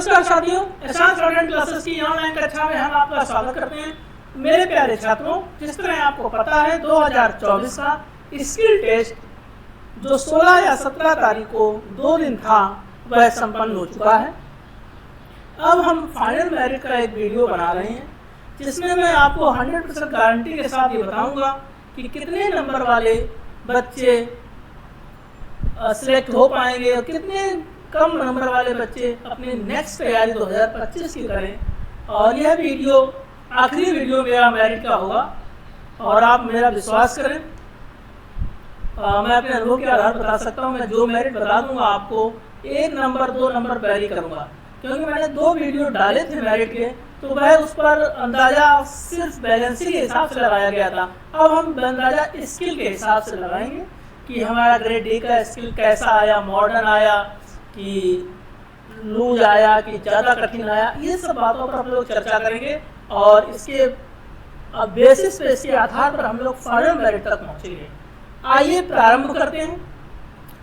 नमस्कार साथियों, एहसान स्टूडेंट क्लासेस की ऑनलाइन कक्षा में हम आपका स्वागत करते हैं। मेरे प्यारे छात्रों, जिस तरह आपको पता है 2024 का स्किल टेस्ट जो 16 या 17 तारीख को 2 दिन था वह संपन्न हो चुका है। अब हम फाइनल मेरिट का एक वीडियो बना रहे हैं जिसमें मैं आपको 100% गारंटी के साथ ये बताऊंगा कि कितने नंबर वाले बच्चे सिलेक्ट हो पाएंगे और कितने कम नंबर वाले बच्चे अपनी नेक्स्ट तैयारी 2025 की करें। और यह वीडियो आखिरी वीडियो मेरा मेरिट का होगा और आप मेरा विश्वास करें, मैं अपने अनुभव के आधार बता सकता हूं। मैं जो मेरिट बता दूंगा आपको 1 नंबर 2 नंबर वेरी करूंगा, क्योंकि मैंने 2 वीडियो डाले थे मेरिट के, तो वह उस पर अंदाजा सिर्फ वैकेंसी के हिसाब से लगाया गया था। अब हम अंदाजा स्किल के हिसाब से लगाएंगे कि हमारा ग्रेड डी का स्किल कैसा आया, मॉडर्न आया कि लूज आया कि ज़्यादा कठिन आया। ये सब बातों पर हम लोग चर्चा करेंगे और इसके बेसिस पे, इसके आधार पर हम लोग फाइनल मेरिट तक पहुँचेंगे। आइए प्रारंभ करते हैं।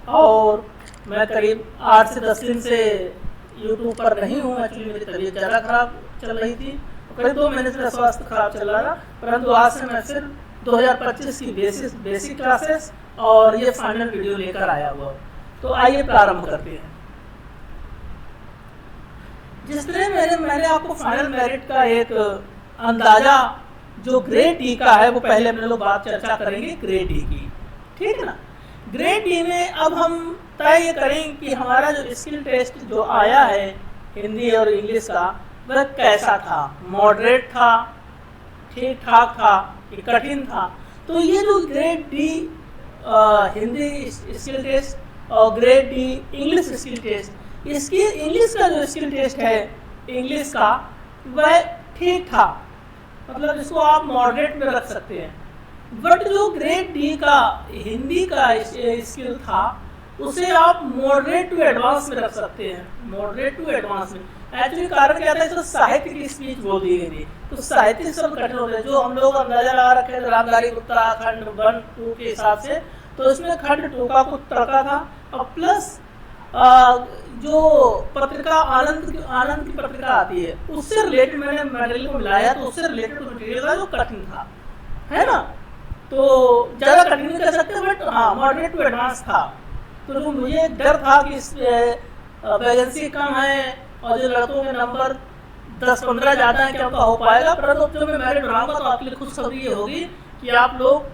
और मैं करीब 8 से 10 दिन से यूट्यूब पर नहीं हूँ। एक्चुअली मेरी तबीयत ज़्यादा खराब चल रही थी, करीब 2 महीने से स्वास्थ्य खराब चल रहा था, परंतु आज से मैं फिर 2025 की बेसिक क्लासेस और ये फाइनल वीडियो लेकर आया हुआ। तो आइए प्रारंभ करते हैं। जिस तरह मैंने आपको फाइनल मेरिट का एक अंदाजा जो ग्रेड डी का है वो पहले हम लोग बात चर्चा करेंगे ग्रेड डी की, ठीक है ना। ग्रेड डी में अब हम तय ये करेंगे कि हमारा जो स्किल टेस्ट जो आया है हिंदी और इंग्लिश का वह कैसा था, मॉडरेट था, ठीक ठाक था कि कठिन था। तो ये जो grade D Hindi skill test और grade D English skill test, इसकी इंग्लिश का जो स्किल टेस्ट है इंग्लिश का वह ठीक था, मतलब इसको आप मॉडरेट में रख सकते हैं। बट जो ग्रेड डी का हिंदी का स्किल था उसे आप मॉडरेट टू एडवांस में रख सकते हैं, मॉडरेट टू एडवांस में। एक्चुअली कारण क्या था, इसको साहित्य की स्पीच बोल दी गई थी, तो साहित्य सब कठिन होते हैं। जो हम लोग अंदाजा लगा रखे हैं रामधारी गुप्ता खंड 1-2 के हिसाब से, तो इसमें खंड 2 का कुछ तड़का था और प्लस जो पत्रिका आनंद की पत्रिका आती है उससे रिलेटेड मैंने मटेरियल को मिलाया, तो उससे रिलेटेड मटेरियल था जो कठिन था, है ना। तो ज़्यादा कठिन नहीं कर सकते, बट हाँ मॉडरेट टू एडवांस था। तो जो मुझे डर था कि वैकेंसी कम है और जो लड़कों के नंबर 10-15 ज़्यादा है, क्या हो पाएगा। परंतु जो मैं मेरिट बनाऊंगा तो आपके लिए खुशखबरी ये होगी कि आप लोग,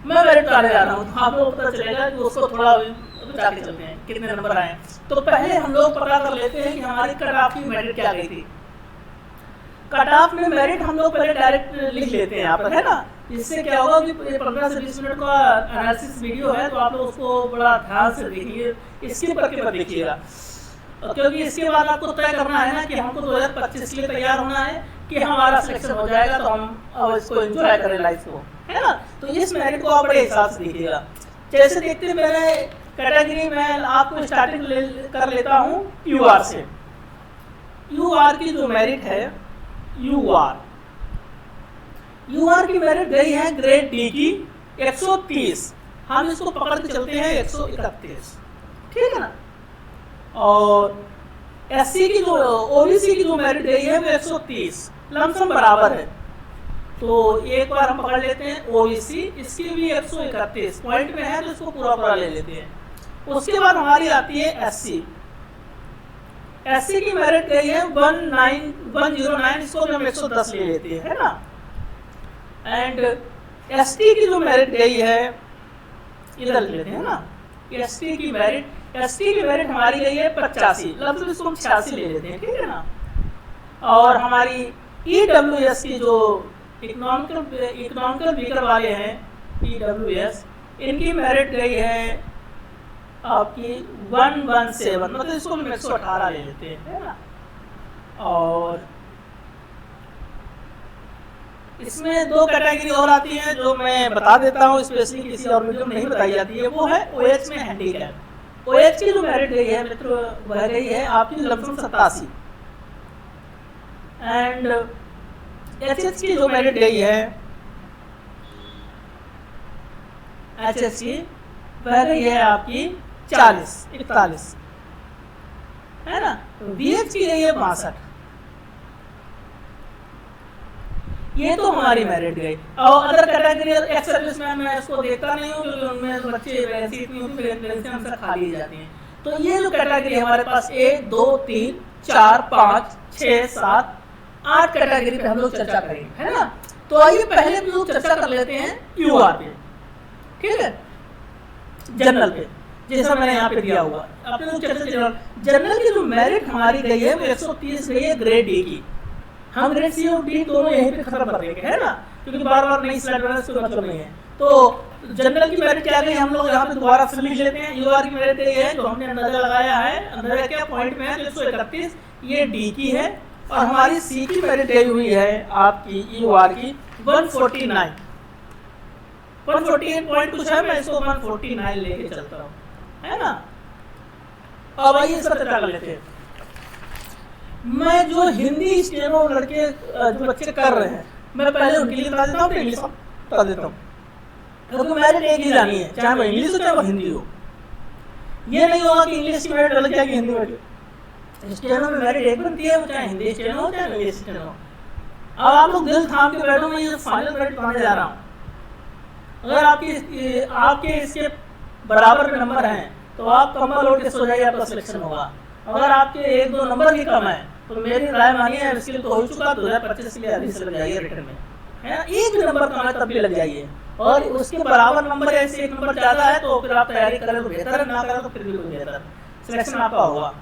मैं मेरिट डालने जा रहा हूँ तो आप लोग पता चलेगा कि उसको थोड़ा जाके चलते हैं कितने नंबर आए। तो पहले हम लोग पता कर लेते हैं कि हमारी कट ऑफ की मेरिट क्या गई थी। कट ऑफ में मेरिट हम लोग पहले डायरेक्ट लिख लेते हैं यहाँ पर, है ना। इससे क्या होगा कि 15 से 20 मिनट का एनालिसिस वीडियो है, तो आप लोग उसको बड़ा ध्यान से देखिए, स्किप करके मत देखिएगा, क्योंकि इसके बाद आपको तय करना है ना कि हमको 2025 के लिए तैयार होना है कि हमारा सिलेक्शन हो जाएगा तो हम इसको एंजॉय करें लाइफ को, है ना। तो इस मेरिट को आप बड़े हिसाब से देखिएगा। जैसे देखते मैंने कैटेगरी में आपको स्टार्टिंग कर लेता हूँ यूआर से। यूआर की जो मेरिट है, यूआर की मेरिट गई है ग्रेड डी की 130, हम इसको पकड़ के चलते हैं 131, ठीक है ना। और एससी की जो ओबीसी की जो मेरिट गई है वो 130, लमसम बराबर है। तो एक बार हम पकड़ लेते हैं ओबीसी, इसकी भी 131 पॉइंट में है, तो इसको पूरा ले लेते हैं। उसके बाद हमारी आती है एससी की मेरिट गई है 109, इसको हम 110 ले लेते हैं, है ना। एंड एसटी की जो मेरिट गई है इधर ले लेते हैं ना। एसटी की मेरिट हमारी गई है 85, मतलब इसको हम 86 ले लेते हैं, ठीक है ना। और हमारी ईडब्ल्यूएस की जो इकोनॉमिकल वीकर वाले हैं ईडब्ल्यूएस, इनकी मेरिट गई है आपकी 117, मतलब इसको हम 118 ले लेते हैं, है ना। और इसमें 2 कैटेगरी और आती है जो मैं बता देता हूँ, स्पेशली किसी और वीडियो में नहीं बताई जाती है, वो है ओएच में हैंडीकैप। ओएच की जो मेरिट गई है मित्रों वह गई है आपकी लमसम 87, एंड एचएच की जो मेरिट गई है एचएच की वह गई है आपकी 41। है ना। BH की गई है 62। ये तो हमारी मेरिट गई। और अदर कैटेगरी एक्स सर्विसमैन मैं इसको देखता नहीं हूँ क्योंकि उनमें बच्चे वैसी इतनी होती है, वैसे हमसे खाली जाती हैं। तो ये जो कैटेगरी है हमारे पास 1 2 3 4 5 6 7 8 कैटेगरी पे हम लोग चर्चा करेंगे, है ना। तो आइए पहले हम लोग चर्चा कर लेते हैं यूआर पे, ठीक है, जनरल पे, जैसा मैंने यहाँ पे दिया हुआ। अपने लोग चर्चा जनरल की जो मेरिट हमारी गई है वो 130 गई है ग्रेड डी की। हम ग्रेड सी और डी दोनों यहीं पे खत्म कर देंगे, है ना, क्योंकि बार बार नई स्लाइड बनाने से कोई मतलब नहीं है। तो जनरल की मेरिट क्या गई, हम लोग यहाँ पे दोबारा से लिख लेते हैं। यूआर की मेरिट गई है जो हमने अंदाजा लगाया है, अंदाजा क्या पॉइंट में है 131, ये डी की है। और हमारी सी की मेरिट गई हुई है आपकी यूआर की 149, 148 पॉइंट कुछ है, मैं इसको 149 लेके चलता हूँ, है ना। अब आइए इसका चर्चा कर लेते हैं। मैं जो हिंदी स्टेनो लड़के जो बच्चे कर रहे हैं, मैं पहले उनके लिए बता देता हूँ, इंग्लिश बता देता हूँ, क्योंकि मेरिट एक ही जानी है, चाहे वो इंग्लिश हो चाहे वो हिंदी हो। ये नहीं होगा कि इंग्लिश की मेरिट अलग जाएगी, हिंदी मेरिट। स्टेनो में मेरिट एक बनती है, वो चाहे हिंदी स्टेनो हो चाहे इंग्लिश स्टेनो हो। अब आप लोग दिल थाम के बैठो, मैं ये फाइनल मेरिट बताने जा रहा हूँ। अगर आपके इसके बराबर में नंबर हैं तो आप कमर ओढ़ के सो जाइए, आपका सिलेक्शन होगा। अगर आपके 1-2 नंबर भी कम है तो मेरी राय मानिए, इसके लिए तो हो चुका, 2025 के लिए अभी से लग जाइए रिटर्न में, है ना। एक भी नंबर कम है तब भी लग जाइए, और उसके बराबर नंबर है, इससे 1 नंबर ज्यादा है तो फिर आप तैयारी करें तो बेहतर है, ना करें तो फिर भी कोई बेहतर, सिलेक्शन आपका होगा।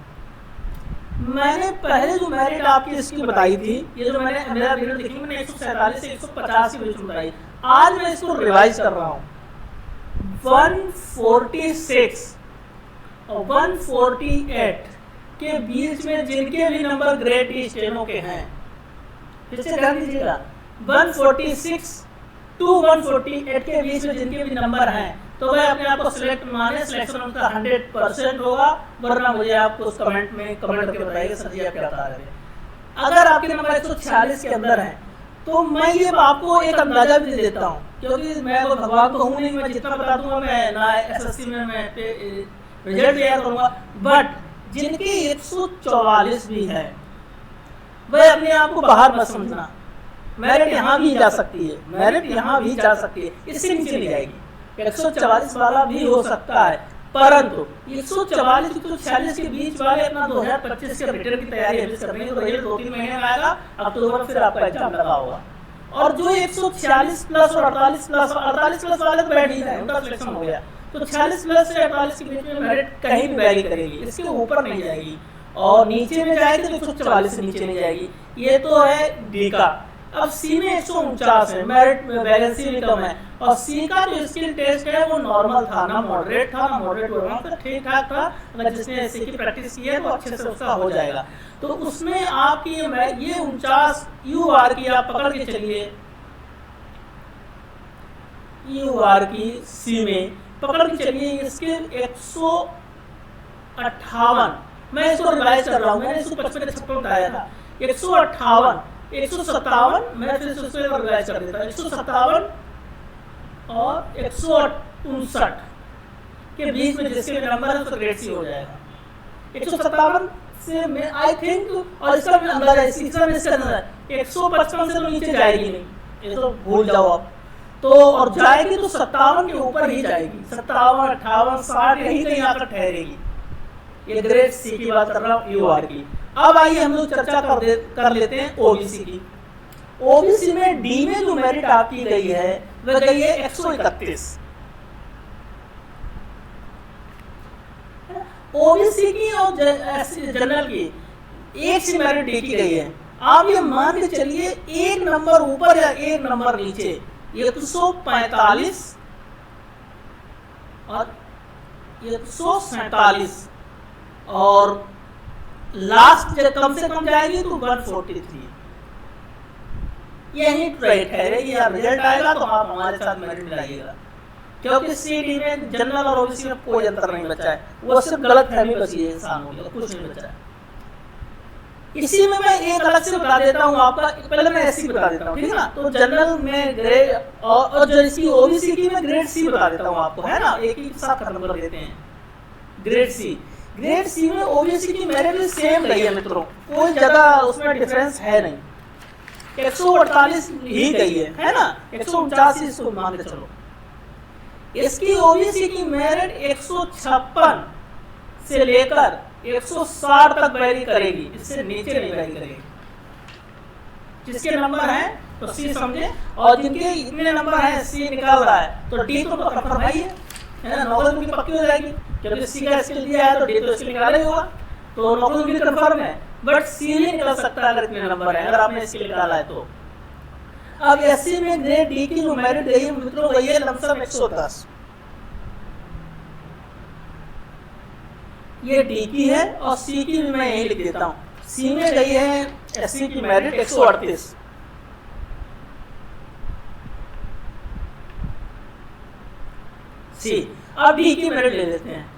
मैंने पहले जो मेरिट आपकी इसकी बताई थी, ये जो मैंने मेरा वीडियो देखी, मैंने 147 से 150 की बीच बताई। आज मैं इसको रिवाइज कर रहा हूँ, 146 और 148 के बीच में जिनके भी नंबर ग्रेड डी स्टेनो के हैं, फिर से ध्यान दीजिएगा, 146 टू 148 के बीच में जिनके भी नंबर हैं, तो वह अपने आप को सिलेक्ट माने, सिलेक्शन उनका 100% होगा। वरना मुझे आपको उस कमेंट में कमेंट करके बताइए सर जी आप क्या बता रहे हैं। अगर आपके नंबर 146 के अंदर हैं तो मैं ये आपको एक अंदाजा भी दे देता हूँ, क्योंकि मैं तो भगवान तो हूँ नहीं, मैं जितना बता दूंगा मैं ना SSC में मैं रिजल्ट तैयार करूंगा। बट जिनकी 144 भी है वह अपने आप को बाहर मत समझना, मेरिट यहाँ भी जा सकती है, मेरिट यहाँ भी जा सकती है, इससे नीचे नहीं जाएगी। 144 वाला भी हो सकता है, परंतु 144 तो 46 के बीच वाले अपना 2025 के रिटर्न की तैयारी अभी कर रहे हैं, तो रिजल्ट 2-3 महीने में आएगा, अक्टूबर फिर आपका एग्जाम लगा होगा। और जो 146 प्लस और 48 प्लस वाले तो बैठ ही रहे, उनका सिलेक्शन हो गया, तो 46 प्लस से 48 के बीच में मेरिट कहीं भी वैरी करेगी, इसके ऊपर नहीं जाएगी, और नीचे में जाएगी तो 144 से नीचे नहीं जाएगी। ये तो है डी का। अब सी में 149 है, मेरिट वैकेंसी भी कम है, और सी का जो स्किल टेस्ट है वो नॉर्मल था, ना मॉडरेट था ना मॉडरेट था, ठीक ठाक था। अगर जिसने ऐसे की प्रैक्टिस की है तो अच्छे से उसका हो जाएगा। तो उसमें आपकी ये 49 यूआर की आप पकड़ के चलिए, यूआर की सी में पकड़ के चलिए, इसके 158, मैं इसको रिवाइज कर रहा हूँ, मैंने इसको 55-56 बताया था, 158 157, मैं फिर से उसको रिवाइज कर देता हूँ, 157 और 159 के बीच में जिसके भी नंबर है उसका ग्रेड सी हो जाएगा। 157 से मैं आई थिंक, और इसका भी अंदर है, इसका भी इसका अंदर है, 155 से तो नीचे जाएगी नहीं, ये तो भूल जाओ आप। तो और जाएगी तो 57 के ऊपर ही जाएगी, 57, 58, 60 यही कहीं आकर ठहरेगी। ये ग्रेड सी की बात कर रहा हूँ, यूआर की। अब आइए हम लोग चर्चा कर लेते हैं ओबीसी की। ओबीसी में डी में जो मेरिट आपकी गई है वह गई है 131। ओबीसी की और जनरल की एक सी मेरिट डी की गई है। आप ये मान के चलिए एक नंबर ऊपर या एक नंबर नीचे, 145 और 147, और लास्ट कम से कम जाएगी तो 143। यही राइट है, ये रिजल्ट आएगा तो आप हमारे साथ मेरिट मिलाइएगा, क्योंकि सीडी में जनरल और ओबीसी में कोई अंतर नहीं बचा है, वो सिर्फ गलत फहमी बची है इंसानों की, कुछ नहीं बचा है। इसी में मैं एक अलग से बता देता हूँ आपका, पहले मैं ऐसी बता देता हूँ, ठीक है ना। तो जनरल में ग्रेड और जो इसकी ओबीसी की मैं ग्रेड सी बता देता हूँ आपको, है ना, एक ही साथ खत्म कर देते हैं। ग्रेड सी ग्रेड सी में ओबीसी की मेरिट भी सेम रही है मित्रों, कोई ज्यादा उसमें डिफरेंस है नहीं, 148 ही गई है ना, 149 इसको मान के चलो। इसकी ओबीसी की मेरिट 156 से लेकर 160 तक वैरी करेगी, इससे नीचे नहीं वैरी करेगी। जिसके नंबर हैं तो सी समझे, और जिनके इतने नंबर हैं सी निकाल रहा है तो डी तो कंफर्म भाई है ना, नौकरी उनकी पक्की हो जाएगी, क्योंकि सी का स्किल दिया है तो डी तो स्किल निकाला ही होगा, तो नौकरी उनकी कंफर्म है। बट सी नहीं निकल सकता अगर इतने नंबर है, अगर आपने स्किल निकाला है तो। अब एससी में ग्रेड डी की जो मेरिट गई है मित्रों, गई है लमसम 110, ये डी की है, और सी की भी मैं यही लिख देता हूँ। सी में गई है एससी की मेरिट 138, सी। अब डी की मेरिट ले लेते हैं।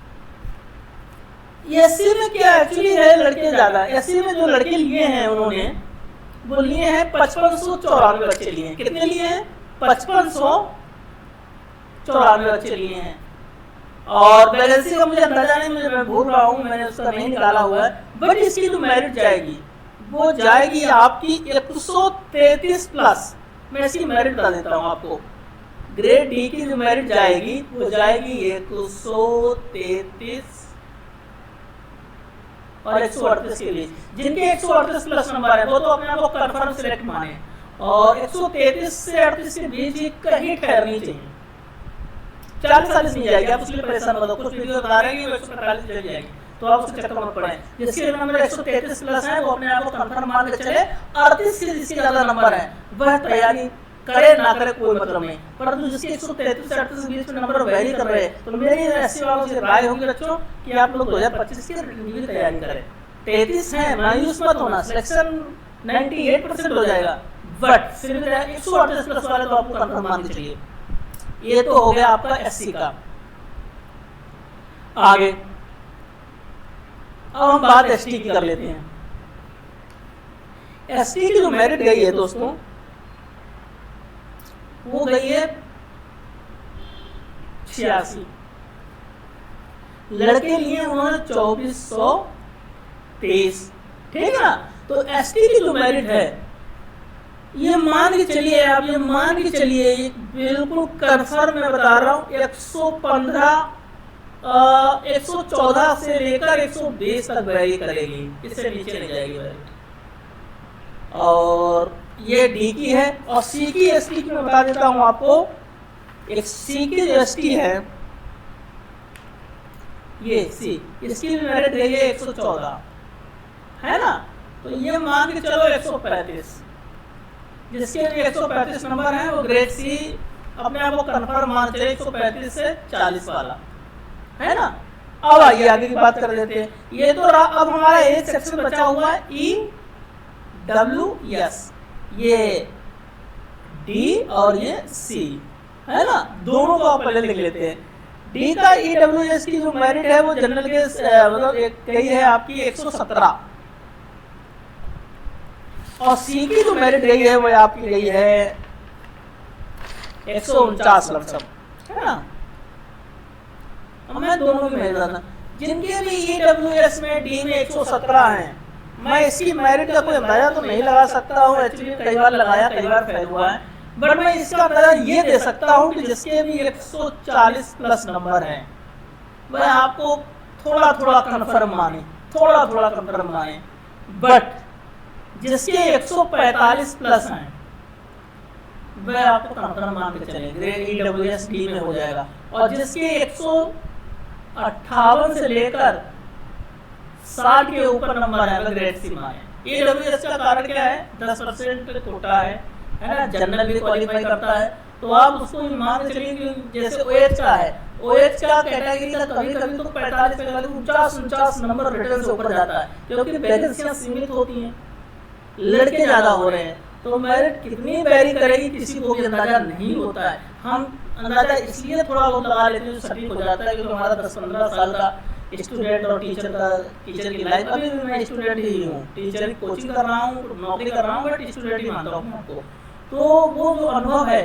एससी में क्या एक्चुअली है, लड़के ज्यादा, एससी में जो लड़के लिए हैं उन्होंने वो लिए हैं 5594 बच्चे लिए हैं। कितने लिए हैं? 5594 बच्चे लिए हैं। और वैकेंसी का मुझे अंदाजा नहीं, मैं भूल रहा हूँ, मैंने उसका नहीं निकाला हुआ है, बट इसकी जो मेरिट जाएगी वो जाएगी आपकी 133 प्लस। मैं इसकी मेरिट बता देता हूँ आपको। ग्रेड डी की जो मेरिट जाएगी वो जाएगी 133 और 138 के लिए। जिनके 138 प्लस नंबर है वो तो अपने आप को कंफर्म सिलेक्ट माने, और 133 से 38 के बीच कहीं ठहरनी चाहिए। 40-40 नहीं जाएगी, आप उसके लिए परेशान मत हो, कुछ वीडियो बता रहे हैं 145 चली जाएगी, तो आप उसके चक्कर मत पड़े। जिसके नंबर 133 प्लस है वो अपने आप को कंफर्म मान के चले। 38 के जिसके ज्यादा नंबर है वह तैयारी करे ना करे कोई मतलब नहीं, परंतु जिसके 133 से 38 के बीच में नंबर वेरी कर रहे हैं, तो मेरी एससी वालों से राय होगी बच्चों कि आप लोग 2025 की रिव्यू तैयारी करें। 33 है, मायूस मत होना, सिलेक्शन 98% हो जाएगा, बट सिर्फ 138 प्लस वाले तो आपको कंफर्म मान के चलिए। ये तो हो गया आपका एससी का। आगे अब हम बात एसटी की कर लेते हैं। एसटी की जो मेरिट गई है दोस्तों वो गई है 86, लड़के लिए उन्होंने 2423, ठीक है ना। तो एसटी की जो मेरिट है ये मान के चलिए, आप ये मान के चलिए, बिल्कुल कंफर्म मैं बता रहा हूँ, 114 से लेकर 120 तक वैरी करेगी, इससे नीचे नहीं जाएगी मेरिट। और ये डी की है, और सी की एसटी की मैं बता देता हूं आपको। एक सी की जो एसटी है ये सी, इसकी भी मेरिट गई है 114, है ना। तो ये मान के चलो 135, जिसके भी 135 नंबर है वो ग्रेड सी अपने आप को कंफर्म मान चले, 135 से 40 वाला, है ना। अब आइए आगे की बात कर लेते हैं। ये तो अब हमारा एज सेक्शन बचा हुआ है EWS, ये डी और ये सी, है ना। दोनों को आप पहले लिख लेते हैं। डी का EWS की जो मेरिट है वो जनरल के मतलब गई है आपकी 117, और सी की जो मेरिट गई है वो आपकी गई है 149 लमसम, है ना। अब मैं दोनों की मेरिट बताना, जिनके भी EWS में डी में 117 है, मैं इसकी मेरिट का कोई अंदाजा तो नहीं लगा सकता हूँ, एक्चुअली कई बार लगाया कई बार फेल हुआ है, बट मैं इसका अंदाजा ये दे सकता हूँ कि जिसके भी 140 प्लस नंबर हैं वह आपको थोड़ा थोड़ा कंफर्म माने, थोड़ा थोड़ा कंफर्म माने, बट जिसके 145 प्लस हैं वह आपको कंफर्म मान के चले, ग्रेड EWS डी में हो जाएगा। और जिसके 158 से लेकर 60 के ऊपर नंबर है अगर ग्रेड सी में आए। EWS का कारण क्या है? 10% कोटा है ना, जनरल भी क्वालिफाई करता है, तो आप उसको मान के चलिए कि जैसे OH का है, OH का कैटेगरी का कभी कभी तो 45-49 नंबर रिटर्न से ऊपर जाता है, क्योंकि वैकेंसियां सीमित होती हैं, लड़के ज्यादा हो रहे हैं, तो मेरिट कितनी वेरी करेगी किसी को भी अंदाजा नहीं होता है। हम अंदाजा इसलिए थोड़ा बहुत लगा लेते हैं, सटीक हो जाता है, क्योंकि हमारा 10-15 साल का स्टूडेंट और टीचर की लाइफ, अभी भी मैं स्टूडेंट ही हूँ, टीचर की कोचिंग कर रहा हूँ, नौकरी कर रहा हूँ, बट स्टूडेंट ही मानता हूँ आपको। तो वो जो अनुभव है,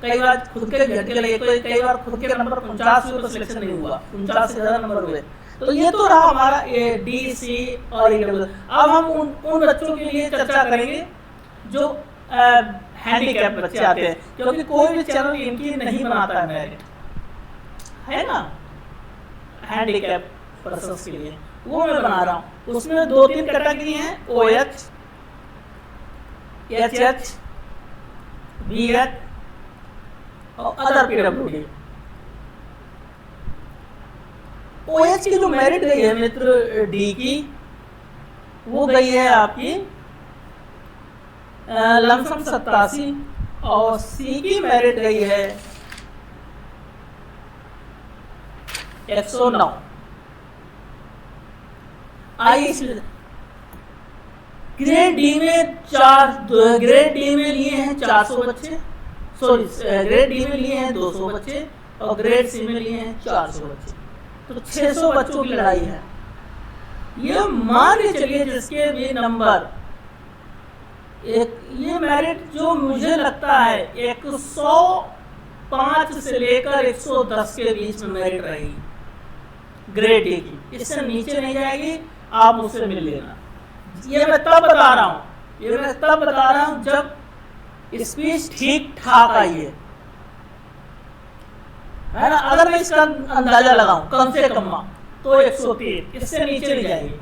कई बार खुद के झटके लगे, कई बार खुद के नंबर 49 हुए तो सिलेक्शन नहीं हुआ, 49 से ज्यादा नंबर हुए, तो ये तो रहा हमारा डी सी और EWS। अब हम उन बच्चों के लिए चर्चा करेंगे जो हैंडीकैप बच्चे आते हैं, क्योंकि कोई भी चैनल इनकी नहीं बनाता है मेरिट, है ना, हैंडीकैप पर्सन्स के लिए, वो मैं बना रहा हूँ। उसमें 2-3 कैटेगरी हैं, OH, HH, BH और अदर PWD। OH की जो मेरिट गई है मित्र डी की, वो गई है आपकी लमसम 87 और सी की मेरिट गई है 109। ग्रेड डी में ग्रेड डी में लिए हैं 400 बच्चे, सॉरी ग्रेड डी में लिए हैं 200 बच्चे और ग्रेड सी में लिए हैं 400 बच्चे, तो 600 बच्चों की लड़ाई है। ये मान के चलिए जिसके भी नंबर ये मेरिट जो मुझे लगता है 105 से लेकर 110 के बीच में मेरिट रहेगी ग्रेड डी की, इससे नीचे नहीं जाएगी। आप मुझसे मिल लेना। ये मैं तब बता रहा हूं जब स्पीच ठीक ठाक आई है ना। अगर मैं इसका अंदाजा लगाऊं कम से कम तो 103, इससे नीचे नहीं जाएगी,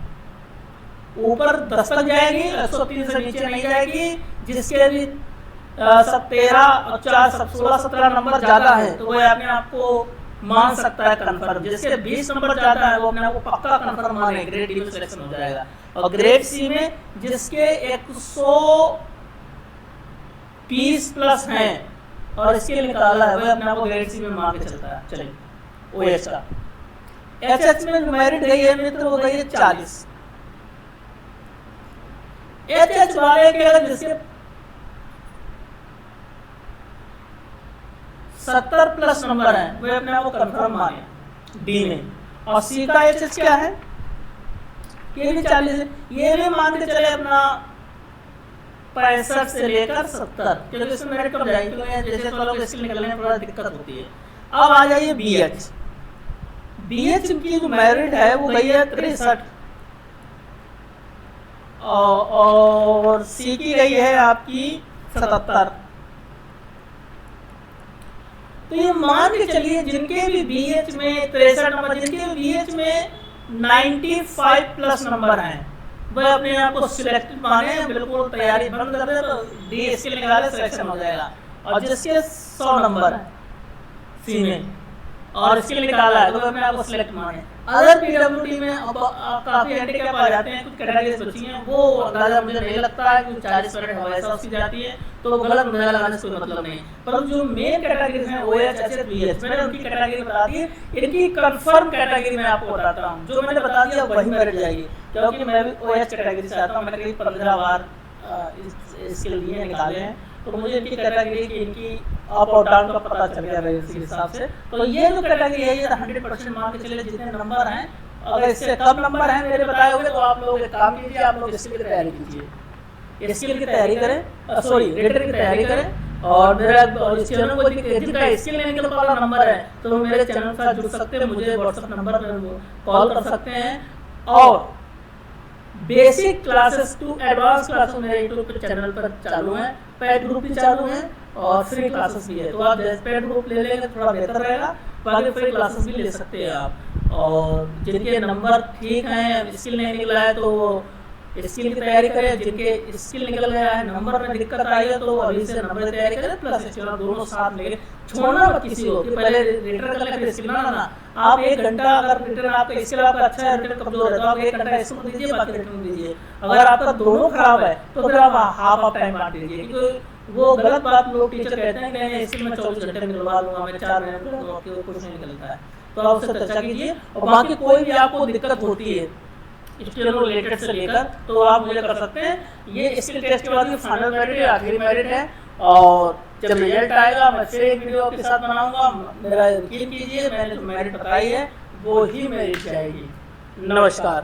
ऊपर 10 तक जाएगी, 103 से नीचे नहीं जाएगी। जिसके भी 13 और 4 16-17 नंबर ज्यादा है तो वह अपने आप को मान सकता है कंफर्म। जिसके 20 नंबर ज्यादा है वो अपने आप को पक्का कंफर्म माने ग्रेड डी में सिलेक्शन हो जाएगा। और ग्रेड सी में जिसके 120 प्लस हैं और इसके निकाला है वह अपने आप को ग्रेड सी में मान के चलता है। चलिए OH का HH में मेरिट गई है मित्र, वो गई है 40। HH वाले के अगर जिसके 70 प्लस नंबर है वो अपने आप को कंफर्म माने डी में। और सी का HH क्या है, ये भी 40 है। ये भी मान के चले अपना 65 से लेकर 70, क्योंकि इसमें मेरिट कम जाएगी, क्योंकि जैसे तो लोग स्किल निकलने में थोड़ा दिक्कत होती है। अब आ जाइए BH। BH की जो मेरिट है वो गई है 63 और सी की गई है आपकी 77। तो ये मान के चलिए जिनके भी BH में 63 नंबर, जिनके भी BH में 95 प्लस नंबर हैं वह अपने आप को सिलेक्टेड माने, बिल्कुल तैयारी बंद कर दे तो डी स्किल निकाले सिलेक्शन हो जाएगा। और जिसके 100 नंबर है सी में और स्किल निकाला है तो अपने आप को सिलेक्ट माने। अदर PWD में काफी हैंडीकैप आ जाते हैं, कुछ कैटेगरीज बची हैं, वो अंदाजा मुझे नहीं लगता है कि 40 मिनट हमेशा उसकी जाती है तो गलत अंदाजा लगाने से कोई मतलब नहीं। पर जो मेन कैटेगरीज हैं OH, HH, BH मैंने उनकी कैटेगरी बता दी। इनकी कंफर्म कैटेगरी मैं आपको बताता हूँ, जो मैंने बता दिया वही मेरिट जाएगी, क्योंकि मैं भी OH कैटेगरी से आता हूँ। मैंने करीब 15 बार इसके लिए निकाले हैं, तो मुझे इनकी कैटेगरी की इनकी अप और डाउन का पता चल गया है इसी हिसाब से। तो ये जो कैटेगरी है ये 100% मान के चलिए जितने नंबर हैं, अगर इससे कम नंबर हैं मेरे बताए हुए तो आप लोग एक काम कीजिए, आप लोग स्किल की तैयारी कीजिए, स्किल की तैयारी करें, सॉरी रिटन की तैयारी करें। और मेरा इस चैनल को जिनका स्किल नहीं निकल वाला नंबर है तो मेरे चैनल के साथ जुड़ सकते हैं, मुझे व्हाट्सएप नंबर पर कॉल कर सकते हैं। और basic classes to advance classes मेरे यूट्यूब चैनल पर चालू हैं, पेड ग्रुप भी चालू हैं और फ्री क्लासेस भी है। तो आप जैसे पेड ग्रुप ले लेंगे थोड़ा बेहतर रहेगा, बाकी फ्री क्लासेस भी ले सकते हैं आप। और जिनके नंबर ठीक हैं, स्किल नहीं निकला है तो स्किल की तैयारी करें, जिनके स्किल निकल गया है नंबर में दिक्कत आई है तो अभी से नंबर की तैयारी करें प्लस स्किल दोनों साथ लेके छोड़ना मत किसी को कि पहले रिटर्न कर ले फिर स्किल ना। आप 1 घंटा अगर रिटर्न आपका स्किल आपका अच्छा है, रिटर्न कमजोर है तो आप 1 घंटा स्किल दीजिए, बाकी रिटर्न दीजिए। अगर आपका दोनों खराब है तो फिर आप हाफ ऑफ टाइम बांट दीजिए, क्योंकि वो गलत बात लोग टीचर कहते हैं कि मैं स्किल में 24 घंटे निकलवा लूंगा, मैं 4 महीने कुछ नहीं निकलता है। तो आप उससे चर्चा कीजिए। और बाकी कोई भी आपको दिक्कत होती है स्किल रिलेटेड से लेकर तो आप मुझे कर सकते हैं। ये स्किल टेस्ट के बाद ये फाइनल मेरिट है, आखिरी मेरिट है। और जब रिजल्ट आएगा मैं फिर एक वीडियो आपके साथ बनाऊंगा, मेरा यकीन कीजिए मैंने जो मेरिट बताई है वो ही मेरिट जाएगी। नमस्कार।